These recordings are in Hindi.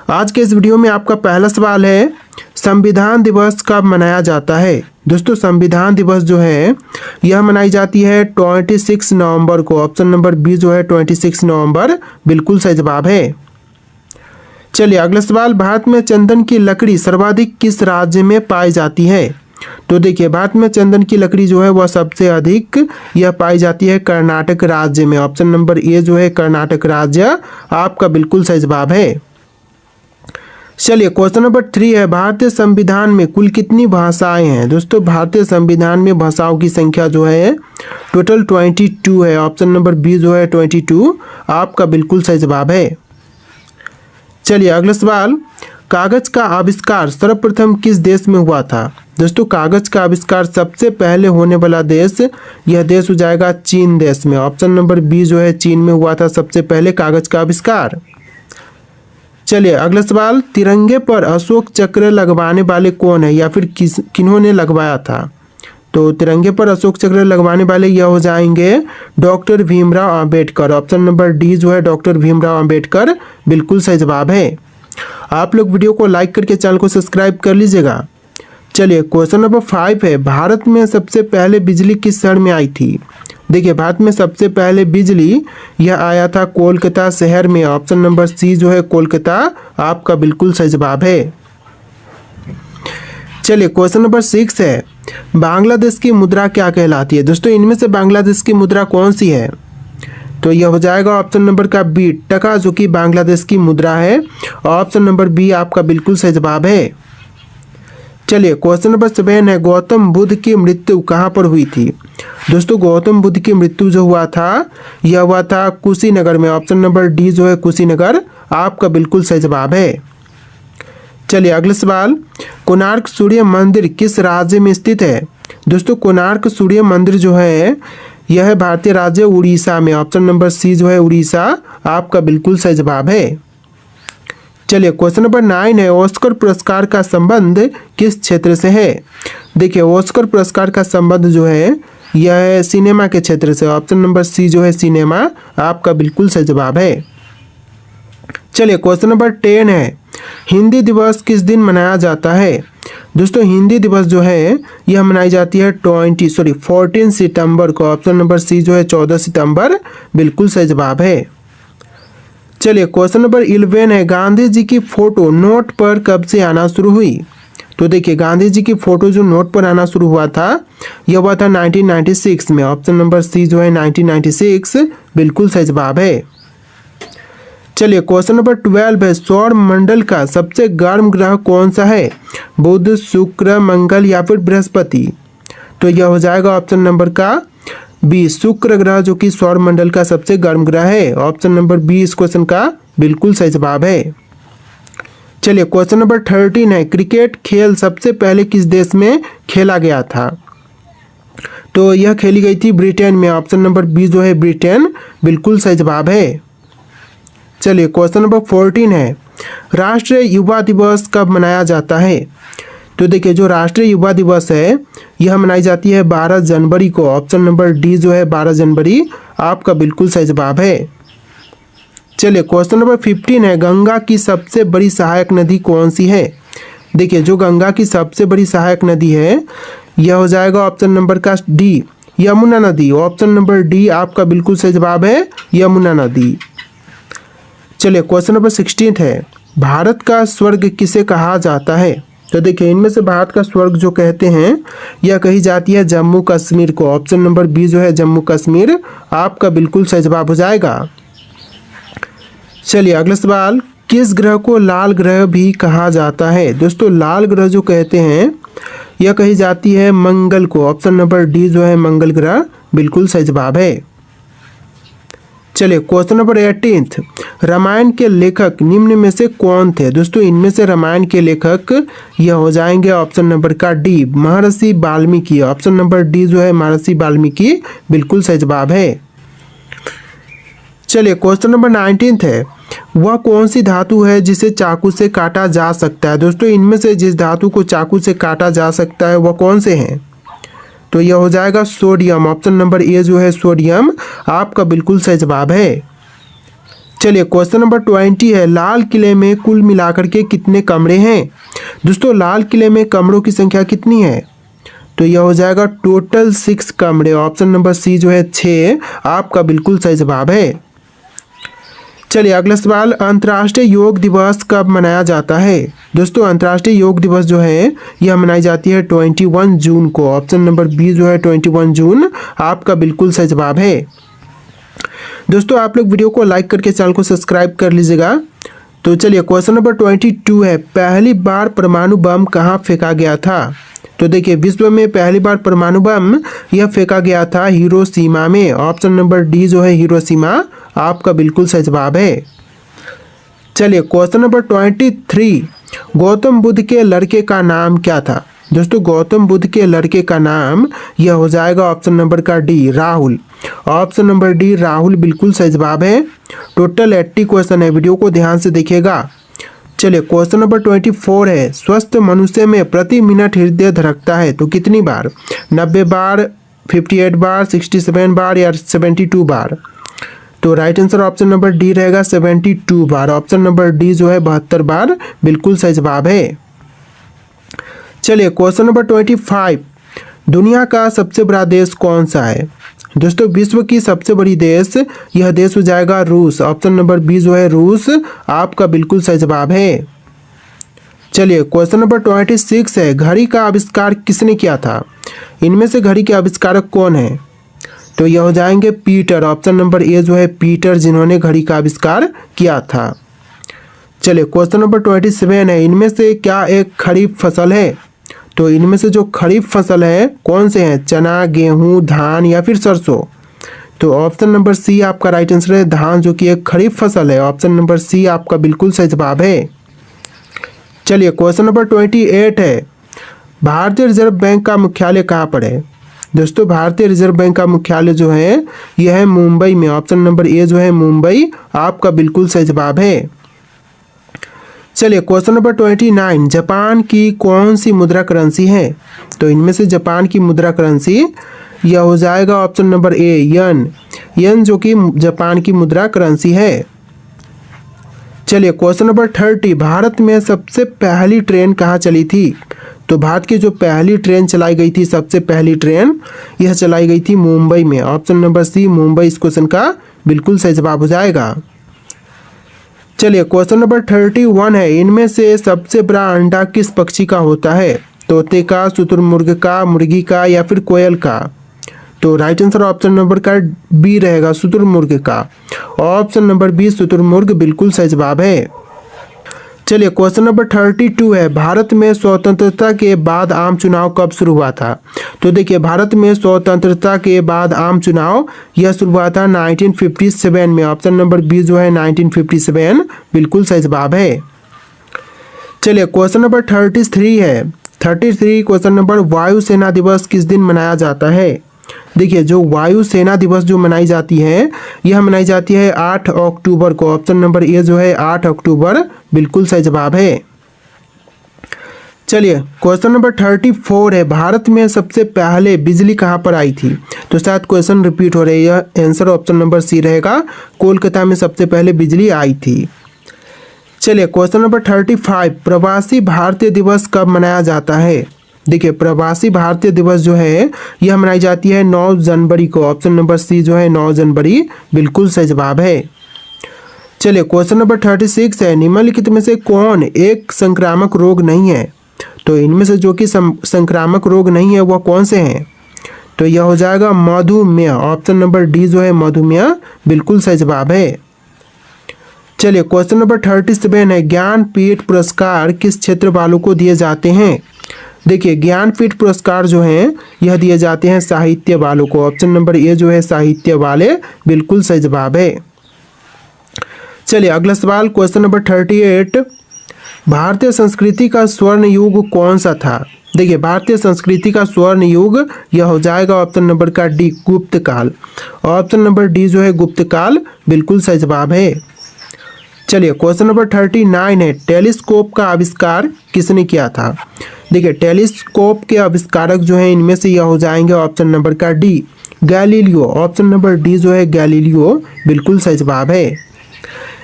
आज के इस वीडियो में आपका पहला सवाल है, संविधान दिवस कब मनाया जाता है। दोस्तों संविधान दिवस जो है यह मनाई जाती है 26 नवंबर को। ऑप्शन नंबर बी जो है 26 नवंबर बिल्कुल सही जवाब है। चलिए अगला सवाल, भारत में चंदन की लकड़ी सर्वाधिक किस राज्य में पाई जाती है। तो देखिए भारत में चंदन की लकड़ी जो है वह सबसे अधिक यह पाई जाती है कर्नाटक राज्य में। ऑप्शन नंबर ए जो है कर्नाटक राज्य आपका बिल्कुल सही जवाब है। चलिए क्वेश्चन नंबर 3 है, भारतीय संविधान में कुल कितनी भाषाएं हैं। दोस्तों भारतीय संविधान में भाषाओं की संख्या जो है टोटल 22 है। ऑप्शन नंबर बी जो है 22 आपका बिल्कुल सही जवाब है। चलिए अगला सवाल, कागज का आविष्कार सर्वप्रथम किस देश में हुआ था। दोस्तों कागज का आविष्कार सबसे पहले होने वाला देश, यह देश हो जाएगा चीन देश में। ऑप्शन नंबर बी जो है चीन में हुआ था सबसे पहले कागज का आविष्कार। चलिए अगला सवाल, तिरंगे पर अशोक चक्र लगवाने वाले कौन है या फिर किन्होंने लगवाया था। तो तिरंगे पर अशोक चक्र लगवाने वाले यह हो जाएंगे doctor Bhimrao Ambedkar. Option number D जो है डॉक्टर भीमराव अंबेडकर बिल्कुल सही जवाब है। आप लोग वीडियो को लाइक करके चैनल को सब्सक्राइब कर लीजिएगा। चलिए क्वेश्चन नंबर 5 है, भारत में सबसे पहले बिजली किस शहर में आई थी। देखिए भारत में सबसे पहले बिजली यह आया था कोलकाता शहर में। ऑप्शन नंबर सी जो है कोलकाता आपका बिल्कुल सही जवाब है। चलिए क्वेश्चन नंबर 6 है, बांग्लादेश की मुद्रा क्या कहलाती है। दोस्तों इनमें से बांग्लादेश की मुद्रा कौन सी है। तो यह हो जाएगा ऑप्शन नंबर का बी टका, जो कि बांग्लादेश की मुद्रा है। ऑप्शन नंबर बी आपका बिल्कुल सही जवाब है। चलिए क्वेश्चन नंबर 7 है, गौतम बुद्ध की मृत्यु कहाँ पर हुई थी। दोस्तों गौतम बुद्ध की मृत्यु जो हुआ था यह हुआ था कुशीनगर में। ऑप्शन नंबर डी जो है कुशीनगर आपका बिल्कुल सही जवाब है। चलिए अगला सवाल, कोणार्क सूर्य मंदिर किस राज्य में स्थित है। दोस्तों कोणार्क सूर्य मंदिर जो है यह है भारतीय राज्य उड़ीसा में। ऑप्शन नंबर सी जो है उड़ीसा आपका बिल्कुल सही जवाब है। चलिए क्वेश्चन नंबर 9 है, ऑस्कर पुरस्कार का संबंध किस क्षेत्र से है। देखिए ऑस्कर पुरस्कार का संबंध जो है यह है सिनेमा के क्षेत्र से। ऑप्शन नंबर सी जो है सिनेमा आपका बिल्कुल सही जवाब है। चलिए क्वेश्चन नंबर 10 है, हिंदी दिवस किस दिन मनाया जाता है। दोस्तों हिंदी दिवस जो है यह मनाई जाती है 14 सितंबर को। ऑप्शन नंबर सी जो है 14 सितंबर बिल्कुल सही जवाब है। चलिए क्वेश्चन नंबर 11 है, गांधी जी की फोटो नोट पर कब से आना शुरू हुई। तो देखिए गांधी जी की फोटो जो नोट पर आना शुरू हुआ था यह हुआ था 1996 में। ऑप्शन नंबर सी जो है 1996 बिल्कुल सही जवाब है। चलिए क्वेश्चन नंबर 12 है, सौर मंडल का सबसे गर्म ग्रह कौन सा है। बुध, शुक्र, मंगल या फिर बृहस्पति। तो यह हो जाएगा ऑप्शन नंबर का बी शुक्र ग्रह, जो कि सौर मंडल का सबसे गर्म ग्रह है। ऑप्शन नंबर बी इस क्वेश्चन का बिल्कुल सही जवाब है। चलिए क्वेश्चन नंबर 13 है, क्रिकेट खेल सबसे पहले किस देश में खेला गया था। तो यह खेली गई थी ब्रिटेन में। ऑप्शन नंबर बी जो है ब्रिटेन बिल्कुल सही जवाब है। चलिए क्वेश्चन नंबर 14 है, राष्ट्रीय युवा दिवस कब मनाया जाता है। तो देखिए जो राष्ट्रीय युवा दिवस है यह मनाई जाती है 12 जनवरी को। ऑप्शन नंबर डी जो है 12 जनवरी आपका बिल्कुल सही जवाब है। चलिए क्वेश्चन नंबर 15 है, गंगा की सबसे बड़ी सहायक नदी कौन सी है। देखिए जो गंगा की सबसे बड़ी सहायक नदी है यह हो जाएगा ऑप्शन नंबर का डी यमुना नदी। ऑप्शन नंबर डी आपका बिल्कुल सही जवाब है यमुना नदी। चलिए क्वेश्चन नंबर 16 है, भारत का स्वर्ग किसे कहा जाता है। तो देखिए इनमें से भारत का स्वर्ग जो कहते हैं यह कही जाती है जम्मू कश्मीर को। ऑप्शन नंबर बी जो है जम्मू कश्मीर आपका बिल्कुल सही जवाब हो जाएगा। चलिए अगला सवाल, किस ग्रह को लाल ग्रह भी कहा जाता है। दोस्तों लाल ग्रह जो कहते हैं यह कही जाती है मंगल को। ऑप्शन नंबर डी जो है मंगल ग्रह बिल्कुल सही जवाब है। चलिए क्वेश्चन नंबर 18, रामायण के लेखक निम्न में से कौन थे। दोस्तों इनमें से रामायण के लेखक यह हो जाएंगे ऑप्शन नंबर का डी महर्षि वाल्मीकि। ऑप्शन नंबर डी जो है महर्षि वाल्मीकि बिल्कुल सही जवाब है। चलिए क्वेश्चन नंबर 19 है, वह कौन सी धातु है जिसे चाकू से काटा जा सकता है। दोस्तों इनमें से जिस धातु को चाकू से काटा जा सकता है वह कौन से हैं। तो यह हो जाएगा सोडियम। ऑप्शन नंबर ए जो है सोडियम आपका बिल्कुल सही जवाब है। चलिए क्वेश्चन नंबर 20 है, लाल किले में कुल मिलाकर के कितने कमरे हैं? दोस्तों लाल किले में कमरों की संख्या कितनी है? तो यह हो जाएगा टोटल 6 कमरे। ऑप्शन नंबर सी जो है 6 आपका बिल्कुल सही जवाब है। चलिए अगला सवाल, अंतर्राष्ट्रीय योग दिवस कब मनाया जाता है? दोस्तों अंतर्राष्ट्रीय योग दिवस जो है यह मनाई जाती है 21 जून को। ऑप्शन नंबर बी जो है 21 जून आपका बिल्कुल सही जवाब है। दोस्तों आप लोग वीडियो को लाइक करके चैनल को सब्सक्राइब कर लीजिएगा। तो चलिए क्वेश्चन नंबर 22 है, पहली बार परमाणु बम कहाँ फेंका गया था? तो देखिए विश्व में पहली बार परमाणु बम यह फेंका गया था हिरोशिमा में। ऑप्शन नंबर डी जो है हिरोशिमा आपका बिल्कुल सही जवाब है। चलिए क्वेश्चन नंबर 23, गौतम बुद्ध के लड़के का नाम क्या था? दोस्तों गौतम बुद्ध के लड़के का नाम यह हो जाएगा ऑप्शन नंबर का D Rahul. Option number D Rahul बिल्कुल सही जवाब है। टोटल 80 क्वेश्चन है, वीडियो को ध्यान से देखिएगा। चलिए क्वेश्चन नंबर 24 है, स्वस्थ मनुष्य में प्रति मिनट हृदय धड़कता है तो कितनी बार? 90 बार, 58 बार, 67 बार या 72 बार? तो right answer option number D रहेगा 72 बार। ऑप्शन नंबर डी जो है 72 बार बिल्कुल सही जवाब है। चलिए क्वेश्चन नंबर 25, दुनिया का सबसे बड़ा देश कौन सा है? दोस्तों विश्व की सबसे बड़ी देश यह देश हो जाएगा रूस। ऑप्शन नंबर बी जो है रूस आपका बिल्कुल सही जवाब है। चलिए क्वेश्चन नंबर 26 है, घड़ी का आविष्कार किसने किया था? इनमें से घड़ी के आविष्कारक कौन है? तो यह हो जाएंगे पीटर। ऑप्शन नंबर ए जो है पीटर, जिन्होंने घड़ी का आविष्कार किया था। चलिए क्वेश्चन नंबर 27 है, इनमें से क्या एक खरीफ फसल है? तो इनमें से जो खरीफ फसल है कौन से हैं? चना, गेहूं, धान या फिर सरसों? तो ऑप्शन नंबर सी आपका राइट आंसर है, धान, जो कि एक खरीफ फसल है। ऑप्शन नंबर सी आपका बिल्कुल सही जवाब है। चलिए क्वेश्चन नंबर 28 है, भारतीय रिजर्व बैंक का मुख्यालय कहाँ पर है? दोस्तों भारतीय रिजर्व बैंक का मुख्यालय जो है यह है मुंबई में। ऑप्शन नंबर ए जो है मुंबई आपका बिल्कुल सही जवाब है। चलिए क्वेश्चन नंबर 29, जापान की कौन सी मुद्रा करेंसी है? तो इनमें से जापान की मुद्रा करेंसी यह हो जाएगा ऑप्शन नंबर ए यन। यन जो कि जापान की मुद्रा करेंसी है। चलिए क्वेश्चन नंबर 30, भारत में सबसे पहली ट्रेन कहाँ चली थी? तो भारत की जो पहली ट्रेन चलाई गई थी, सबसे पहली ट्रेन यह चलाई गई थी मुंबई में। ऑप्शन नंबर सी मुंबई इस क्वेश्चन का बिल्कुल सही जवाब हो जाएगा। चलिए क्वेश्चन नंबर 31 है, इनमें से सबसे बड़ा अंडा किस पक्षी का होता है? तोते का, शुतुरमुर्ग का, मुर्गी का या फिर कोयल का? तो राइट आंसर ऑप्शन नंबर का बी रहेगा, शुतुरमुर्ग का। ऑप्शन नंबर बी शुतुरमुर्ग बिल्कुल सही जवाब है। चलिए क्वेश्चन नंबर 32 है, भारत में स्वतंत्रता के बाद आम चुनाव कब शुरू हुआ था? तो देखिए भारत में स्वतंत्रता के बाद आम चुनाव यह शुरू हुआ था 1957 में। ऑप्शन नंबर बी जो है 1957 बिल्कुल सही जवाब है। चलिए क्वेश्चन नंबर 33 है, 33 क्वेश्चन नंबर, वायुसेना दिवस किस दिन मनाया जाता है? देखिए जो वायुसेना दिवस जो मनाई जाती है यह मनाई जाती है 8 अक्टूबर को। ऑप्शन नंबर ए जो है 8 अक्टूबर बिल्कुल सही जवाब है। चलिए क्वेश्चन नंबर 34 है, भारत में सबसे पहले बिजली कहाँ पर आई थी? तो शायद क्वेश्चन रिपीट हो रही है, आंसर ऑप्शन नंबर सी रहेगा, कोलकाता में सबसे पहले बिजली आई थी। चलिए क्वेश्चन नंबर 35, प्रवासी भारतीय दिवस कब मनाया जाता है? देखिए प्रवासी भारतीय दिवस जो है यह मनाई जाती है 9 जनवरी को। ऑप्शन नंबर सी जो है 9 जनवरी बिल्कुल सही जवाब है। चलिए क्वेश्चन नंबर 36 है, निम्नलिखित में से कौन एक संक्रामक रोग नहीं है? तो इनमें से जो कि संक्रामक रोग नहीं है वह कौन से हैं? तो यह हो जाएगा मधुमेह। ऑप्शन नंबर डी जो है मधुमेह बिल्कुल सही जवाब है। चलिए क्वेश्चन नंबर 37 है, ज्ञानपीठ पुरस्कार किस क्षेत्र वालों को दिए जाते हैं? देखिए ज्ञानपीठ पुरस्कार जो हैं यह दिए जाते हैं साहित्य वालों को। ऑप्शन नंबर ए जो है साहित्य वाले बिल्कुल सही जवाब है। चलिए अगला सवाल क्वेश्चन नंबर 38, भारतीय संस्कृति का स्वर्ण युग कौन सा था? देखिए भारतीय संस्कृति का स्वर्ण युग यह हो जाएगा ऑप्शन नंबर का डी गुप्त काल। ऑप्शन नंबर डी जो है गुप्त काल बिल्कुल सही जवाब है। चलिए क्वेश्चन नंबर 39 है, टेलीस्कोप का आविष्कार किसने किया था? देखिए टेलीस्कोप के आविष्कारक जो हैं इनमें से यह हो जाएंगे ऑप्शन नंबर का D Galileo. Option number D जो है गैलीलियो बिल्कुल सही जवाब है।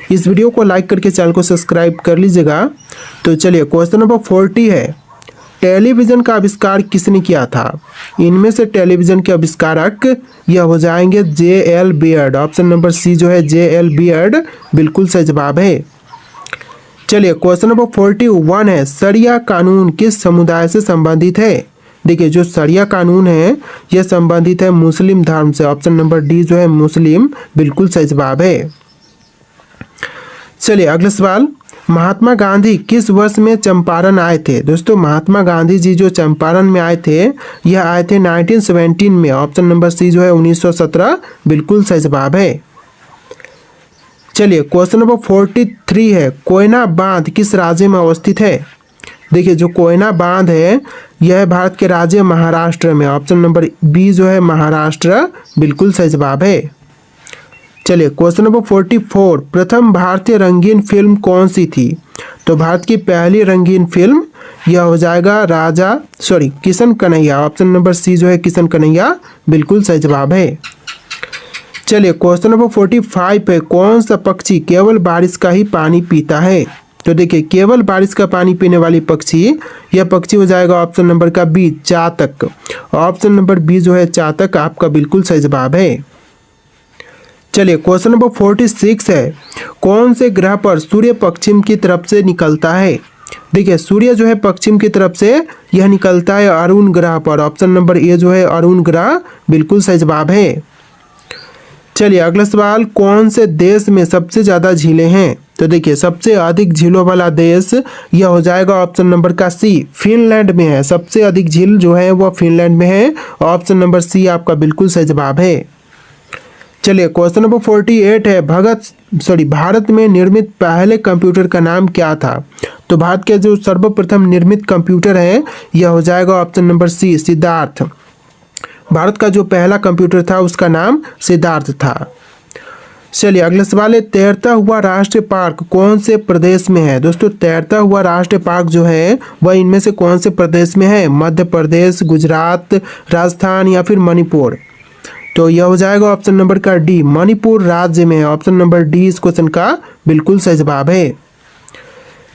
इस वीडियो को लाइक करके चैनल को सब्सक्राइब कर लीजिएगा। तो चलिए क्वेश्चन नंबर 40 है, टेलीविज़न का आविष्कार किसने किया था? इनमें से टेलीविज़न के आविष्कारक यह हो जाएंगे J.L. Beard. Option number C जो है J.L. बियर्ड बिल्कुल सही जवाब है। चलिए क्वेश्चन नंबर 41 है, शरिया कानून किस समुदाय से संबंधित है? देखिए जो शरिया कानून है यह संबंधित है मुस्लिम धर्म से। ऑप्शन नंबर डी जो है मुस्लिम बिल्कुल सही जवाब है। चलिए अगला सवाल, महात्मा गांधी किस वर्ष में चंपारण आए थे? दोस्तों महात्मा गांधी जी जो चंपारण में आए थे यह आए थे 1917 में। ऑप्शन नंबर सी जो है 1917 बिल्कुल सही जवाब है। चलिए क्वेश्चन नंबर 43 है, कोयना बांध किस राज्य में अवस्थित है? देखिए जो कोयना बांध है यह भारत के राज्य महाराष्ट्र में। ऑप्शन नंबर बी जो है महाराष्ट्र बिल्कुल सही जवाब है। चलिए क्वेश्चन नंबर 44, प्रथम भारतीय रंगीन फिल्म कौन सी थी? तो भारत की पहली रंगीन फिल्म यह हो जाएगा Kishan Kanhaiya. Option number C जो है किशन कन्हैया बिल्कुल सही जवाब है। चलिए क्वेश्चन नंबर 45 है, कौन सा पक्षी केवल बारिश का ही पानी पीता है? तो देखिए केवल बारिश का पानी पीने वाली पक्षी यह पक्षी हो जाएगा ऑप्शन नंबर का बी चातक। ऑप्शन नंबर बी जो है चातक आपका बिल्कुल सही जवाब है। चलिए क्वेश्चन नंबर 46 है, कौन से ग्रह पर सूर्य पश्चिम की तरफ से निकलता है? देखिए सूर्य जो है पश्चिम की तरफ से यह निकलता है अरुण ग्रह पर। ऑप्शन नंबर ए जो है अरुण ग्रह बिल्कुल सही जवाब है। चलिए अगला सवाल, कौन से देश में सबसे ज़्यादा झीलें हैं? तो देखिए सबसे अधिक झीलों वाला देश यह हो जाएगा ऑप्शन नंबर का सी फिनलैंड में है। सबसे अधिक झील जो है वह फिनलैंड में है। ऑप्शन नंबर सी आपका बिल्कुल सही जवाब है। चलिए क्वेश्चन नंबर 48 है, भारत में निर्मित पहले कंप्यूटर का नाम क्या था? तो भारत के जो सर्वप्रथम निर्मित कंप्यूटर है यह हो जाएगा option number C Siddharth. Bharat का जो पहला कंप्यूटर था उसका नाम सिद्धार्थ था। चलिए अगला सवाल है, तैरता हुआ राष्ट्रीय पार्क कौन से प्रदेश में है? दोस्तों तैरता हुआ राष्ट्रीय पार्क जो है वह इनमें से कौन से प्रदेश में है? मध्य प्रदेश, गुजरात, राजस्थान या फिर मणिपुर? तो यह हो जाएगा ऑप्शन नंबर का डी मणिपुर राज्य में है। ऑप्शन नंबर डी इस क्वेश्चन का बिल्कुल सही जवाब है।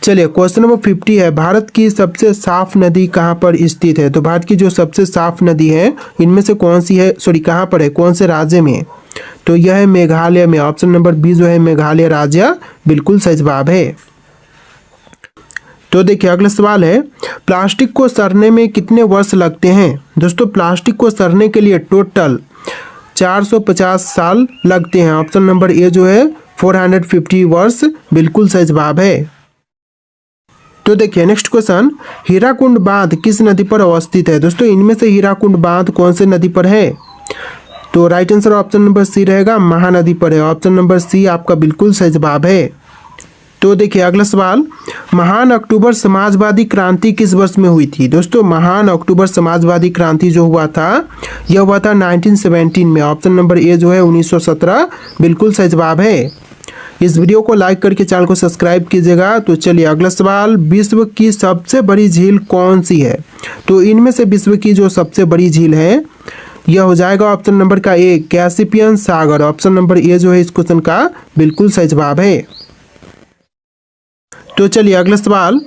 चलिए क्वेश्चन नंबर 50 है, भारत की सबसे साफ नदी कहाँ पर स्थित है? तो भारत की जो सबसे साफ नदी है इनमें से कौन सी है, कहाँ पर है, कौन से राज्य में? तो यह है मेघालय में। ऑप्शन नंबर बी जो है मेघालय राज्य बिल्कुल सही जवाब है। तो देखिए अगला सवाल है, प्लास्टिक को सड़ने में कितने वर्ष लगते हैं? दोस्तों प्लास्टिक को सड़ने के लिए टोटल 450 साल लगते हैं। ऑप्शन नंबर ए जो है 450 वर्ष बिल्कुल सही जवाब है। तो देखिए नेक्स्ट क्वेश्चन, हीराकुंड बांध किस नदी पर अवस्थित है? दोस्तों इनमें से हीराकुंड बांध कौन से नदी पर है? तो right answer option number C रहेगा, महानदी पर है। ऑप्शन नंबर सी आपका बिल्कुल सही जवाब है। तो देखिए अगला सवाल, महान अक्टूबर समाजवादी क्रांति किस वर्ष में हुई थी? दोस्तों महान अक्टूबर समाजवादी क्रांति जो हुआ था यह हुआ था 1917 में। ऑप्शन नंबर ए जो है 1917 बिल्कुल सही जवाब है। इस वीडियो को लाइक करके चैनल को सब्सक्राइब कीजिएगा। तो चलिए अगला सवाल, विश्व की सबसे बड़ी झील कौन सी है? तो इनमें से विश्व की जो सबसे बड़ी झील है यह हो जाएगा ऑप्शन नंबर का ए कैस्पियन सागर। ऑप्शन नंबर ए जो है इस क्वेश्चन का बिल्कुल सही जवाब है। तो चलिए अगला सवाल,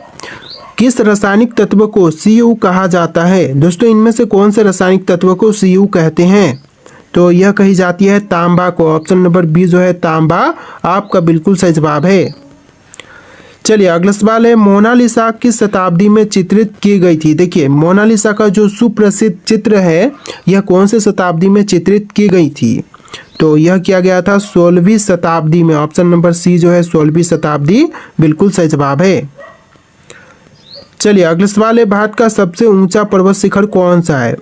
किस रासायनिक तत्व को Cu कहा जाता है? दोस्तों इनमें से कौन से रासायनिक तत्व को Cu कहते हैं? तो यह कही जाती है तांबा को। ऑप्शन नंबर बी जो है तांबा आपका बिल्कुल सही जवाब है। चलिए अगला सवाल है, मोनालिसा किस शताब्दी में चित्रित की गई थी? देखिए मोनालिसा का जो सुप्रसिद्ध चित्र है यह कौन से शताब्दी में चित्रित की गई थी? तो यह किया गया था 16वीं शताब्दी में। ऑप्शन नंबर सी जो है 16वीं शताब्दी बिल्कुल सही जवाब है। चलिए अगला सवाल है, भारत का सबसे ऊंचा पर्वत शिखर कौन सा है?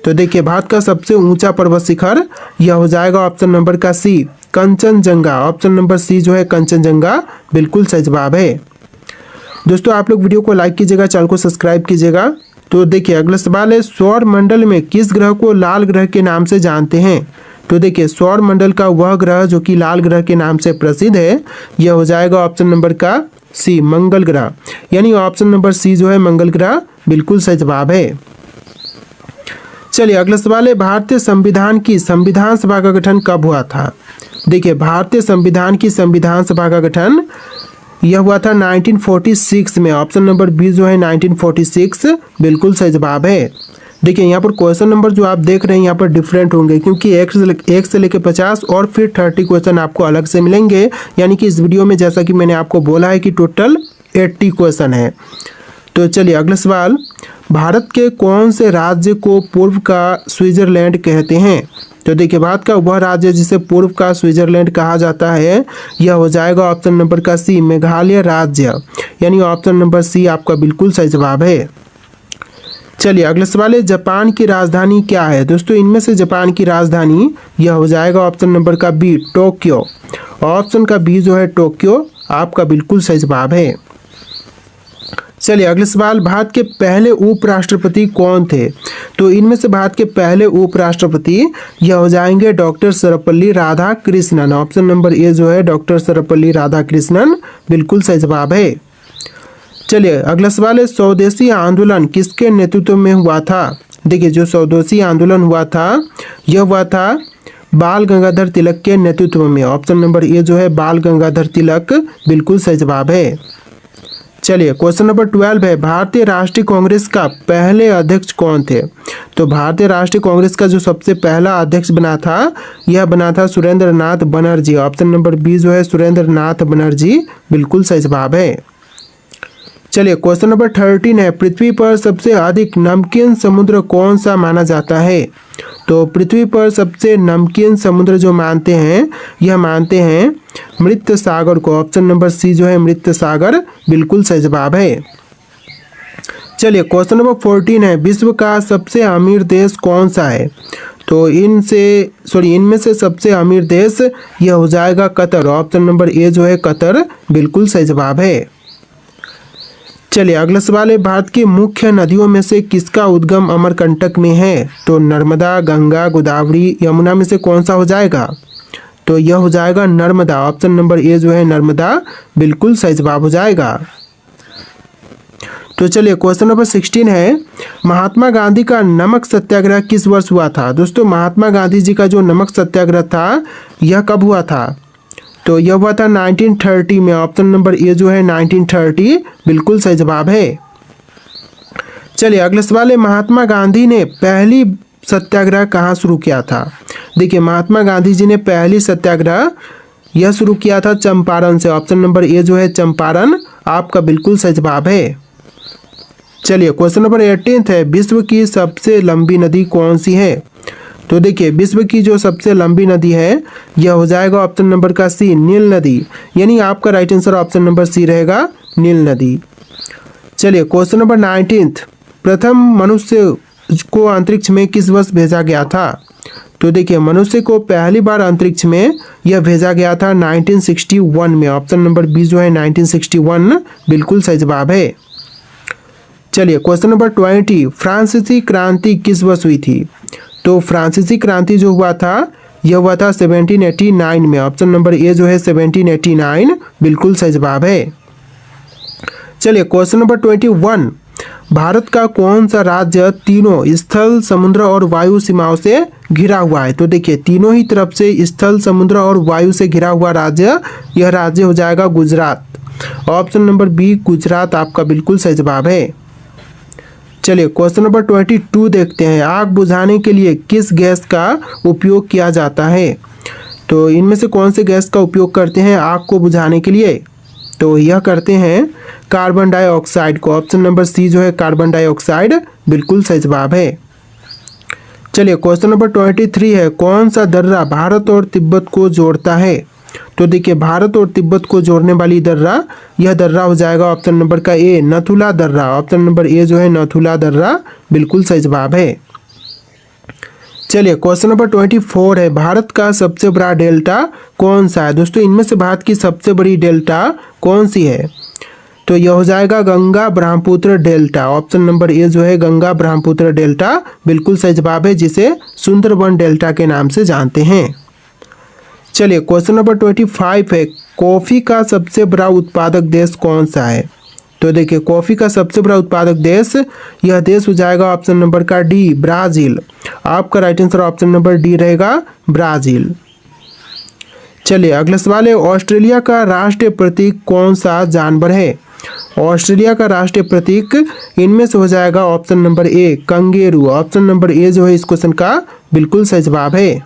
तो देखिए भारत का सबसे ऊंचा पर्वत शिखर यह हो जाएगा ऑप्शन नंबर का सी कंचनजंगा। ऑप्शन नंबर सी जो है कंचनजंगा बिल्कुल सही जवाब है। दोस्तों आप लोग वीडियो को लाइक कीजिएगा, चैनल को सब्सक्राइब कीजिएगा। तो देखिए अगला सवाल है, सौर मंडल में किस ग्रह को लाल ग्रह के नाम से जानते हैं? तो देखिए सौर मंडल का वह ग्रह जो कि लाल ग्रह के नाम से प्रसिद्ध है यह हो जाएगा ऑप्शन नंबर का सी मंगल ग्रह, यानी ऑप्शन नंबर सी जो है मंगल ग्रह बिल्कुल सही जवाब है। चलिए अगला सवाल है, भारतीय संविधान की संविधान सभा का गठन कब हुआ था? देखिए भारतीय संविधान की संविधान सभा का गठन यह हुआ था 1946 में। ऑप्शन नंबर बी जो है 1946 बिल्कुल सही जवाब है। देखिए यहाँ पर क्वेश्चन नंबर जो आप देख रहे हैं यहाँ पर डिफरेंट होंगे, क्योंकि एक से लेकर 50 और फिर 30 क्वेश्चन आपको अलग से मिलेंगे। यानी कि इस वीडियो में जैसा कि मैंने आपको बोला है कि टोटल 80 क्वेश्चन है। तो चलिए अगला सवाल, भारत के कौन से राज्य को पूर्व का स्विट्जरलैंड कहते हैं? तो देखिए भारत का वह राज्य जिसे पूर्व का स्विट्जरलैंड कहा जाता है, यह हो जाएगा ऑप्शन नंबर का सी, मेघालय राज्य। यानी ऑप्शन नंबर सी आपका बिल्कुल सही जवाब है। चलिए अगला सवाल है, जापान की राजधानी क्या है? दोस्तों इनमें से जापान की राजधानी यह हो जाएगा ऑप्शन नंबर का बी, टोक्यो। ऑप्शन का बी जो है टोक्यो आपका बिल्कुल सही जवाब है। चलिए अगला सवाल, भारत के पहले उपराष्ट्रपति कौन थे? तो इनमें से भारत के पहले उपराष्ट्रपति यह हो जाएंगे doctor Sarvepalli Radhakrishnan. Option number A जो है डॉक्टर सर्वपल्ली राधाकृष्णन बिल्कुल सही जवाब है। चलिए अगला सवाल है, स्वदेशी आंदोलन किसके नेतृत्व में हुआ था? देखिए जो स्वदेशी आंदोलन हुआ था यह हुआ था बाल गंगाधर तिलक के नेतृत्व में। ऑप्शन नंबर ए जो है बाल गंगाधर तिलक बिल्कुल सही जवाब है। चलिए क्वेश्चन नंबर 12 है, भारतीय राष्ट्रीय कांग्रेस का पहले अध्यक्ष कौन थे? तो भारतीय राष्ट्रीय कांग्रेस का जो सबसे पहला अध्यक्ष बना था यह बना था सुरेंद्र नाथ बनर्जी। ऑप्शन नंबर बी जो है सुरेंद्र नाथ बनर्जी बिल्कुल सही जवाब है। चलिए क्वेश्चन नंबर 13 है, पृथ्वी पर सबसे अधिक नमकीन समुद्र कौन सा माना जाता है? तो पृथ्वी पर सबसे नमकीन समुद्र जो मानते हैं यह मानते हैं मृत सागर को। ऑप्शन नंबर सी जो है मृत सागर बिल्कुल सही जवाब है। चलिए क्वेश्चन नंबर 14 है, विश्व का सबसे अमीर देश कौन सा है? तो इनमें से सबसे अमीर देश यह हो जाएगा कतर। ऑप्शन नंबर ए जो है कतर बिल्कुल सही जवाब है। चलिए अगला सवाल है, भारत की मुख्य नदियों में से किसका उद्गम अमरकंटक में है? तो नर्मदा, गंगा, गोदावरी, यमुना में से कौन सा हो जाएगा? तो यह हो जाएगा नर्मदा। ऑप्शन नंबर ए जो है नर्मदा बिल्कुल सही जवाब हो जाएगा। तो चलिए क्वेश्चन नंबर 16 है, महात्मा गांधी का नमक सत्याग्रह किस वर्ष हुआ था? दोस्तों महात्मा गांधी जी का जो नमक सत्याग्रह था यह कब हुआ था? तो यह हुआ था 1930 में। ऑप्शन नंबर ए जो है 1930 बिल्कुल सही जवाब है। चलिए अगला सवाल है, महात्मा गांधी ने पहली सत्याग्रह कहाँ शुरू किया था? देखिए महात्मा गांधी जी ने पहली सत्याग्रह यह शुरू किया था चंपारण से। ऑप्शन नंबर ए जो है चंपारण आपका बिल्कुल सही जवाब है। चलिए क्वेश्चन नंबर 18 है, विश्व की सबसे लंबी नदी कौन सी है? तो देखिए विश्व की जो सबसे लंबी नदी है यह हो जाएगा ऑप्शन नंबर का सी, नील नदी। यानी आपका right answer option number C रहेगा, नील नदी। चलिए क्वेश्चन नंबर 19, प्रथम मनुष्य को अंतरिक्ष में किस वर्ष भेजा गया था? तो देखिए मनुष्य को पहली बार अंतरिक्ष में यह भेजा गया था 1961 में। ऑप्शन नंबर बी जो है 1961 बिल्कुल सही जवाब है। चलिए क्वेश्चन नंबर 20, फ्रांसीसी क्रांति किस वर्ष हुई थी? तो फ्रांसीसी क्रांति जो हुआ था यह हुआ था 1789 में। ऑप्शन नंबर ए जो है 1789 बिल्कुल सही जवाब है। चलिए क्वेश्चन नंबर 21, भारत का कौन सा राज्य तीनों स्थल, समुद्र और वायु सीमाओं से घिरा हुआ है? तो देखिए तीनों ही तरफ से स्थल, समुद्र और वायु से घिरा हुआ राज्य, यह राज्य हो जाएगा Gujarat. Option number B Gujarat आपका बिल्कुल सही जवाब है। चलिए क्वेश्चन नंबर 22 देखते हैं, आग बुझाने के लिए किस गैस का उपयोग किया जाता है? तो इनमें से कौन से गैस का उपयोग करते हैं आग को बुझाने के लिए? तो यह करते हैं कार्बन डाइऑक्साइड को। ऑप्शन नंबर सी जो है कार्बन डाइऑक्साइड बिल्कुल सही जवाब है। चलिए क्वेश्चन नंबर 23 है, कौन सा दर्रा भारत और तिब्बत को जोड़ता है? तो देखिए भारत और तिब्बत को जोड़ने वाली दर्रा, यह दर्रा हो जाएगा ऑप्शन नंबर का ए, नथुला दर्रा। ऑप्शन नंबर ए जो है नथुला दर्रा बिल्कुल सही जवाब है। चलिए क्वेश्चन नंबर 24 है, भारत का सबसे बड़ा डेल्टा कौन सा है? दोस्तों इनमें से भारत की सबसे बड़ी डेल्टा कौन सी है? तो यह हो जाएगा Ganga Brahmaputra delta. Option number A जो है गंगा ब्रह्मपुत्र डेल्टा बिल्कुल सही जवाब है, जिसे सुंदरबन डेल्टा के नाम से जानते हैं। चलिए क्वेश्चन नंबर 25 है, कॉफ़ी का सबसे बड़ा उत्पादक देश कौन सा है? तो देखिए कॉफ़ी का सबसे बड़ा उत्पादक देश, यह देश हो जाएगा ऑप्शन नंबर का डी, ब्राज़ील। आपका right answer option number D रहेगा, ब्राज़ील। चलिए अगला सवाल है, ऑस्ट्रेलिया का राष्ट्रीय प्रतीक कौन सा जानवर है? ऑस्ट्रेलिया का राष्ट्रीय प्रतीक इनमें से हो जाएगा option number A kangaroo. Option number A जो है इस क्वेश्चन का बिल्कुल सही जवाब है।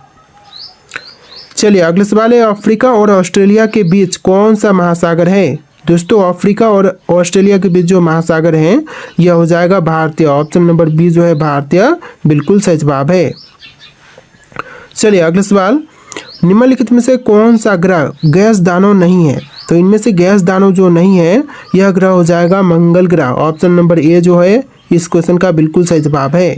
चलिए अगला सवाल है, अफ्रीका और ऑस्ट्रेलिया के बीच कौन सा महासागर है? दोस्तों अफ्रीका और ऑस्ट्रेलिया के बीच जो महासागर है यह हो जाएगा भारतीय। ऑप्शन नंबर बी जो है भारतीय बिल्कुल सही जवाब है। चलिए अगला सवाल, निम्नलिखित में से कौन सा ग्रह गैस दानव नहीं है? तो इनमें से गैस दानव जो नहीं है यह ग्रह हो जाएगा मंगल ग्रह। ऑप्शन नंबर ए जो है इस क्वेश्चन का बिल्कुल सही जवाब है।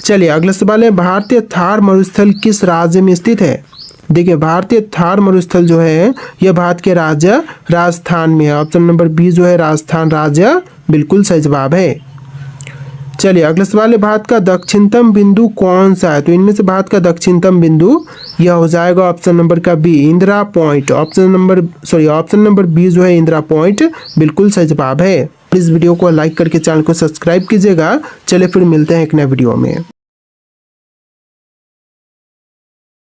चलिए अगला सवाल है, भारतीय थार मरुस्थल किस राज्य में स्थित है? देखिए भारतीय थार मरुस्थल जो है यह भारत के राज्य राजस्थान में है। ऑप्शन नंबर बी जो है राजस्थान राज्य बिल्कुल सही जवाब है। चलिए अगला सवाल है, भारत का दक्षिणतम बिंदु कौन सा है? तो इनमें से भारत का दक्षिणतम बिंदु यह हो जाएगा ऑप्शन नंबर का B Indira point. Option number B जो है इंदिरा पॉइंट बिल्कुल सही जवाब है। इस वीडियो को लाइक करके चैनल को सब्सक्राइब कीजिएगा। चलिए फिर मिलते हैं एक नए वीडियो में।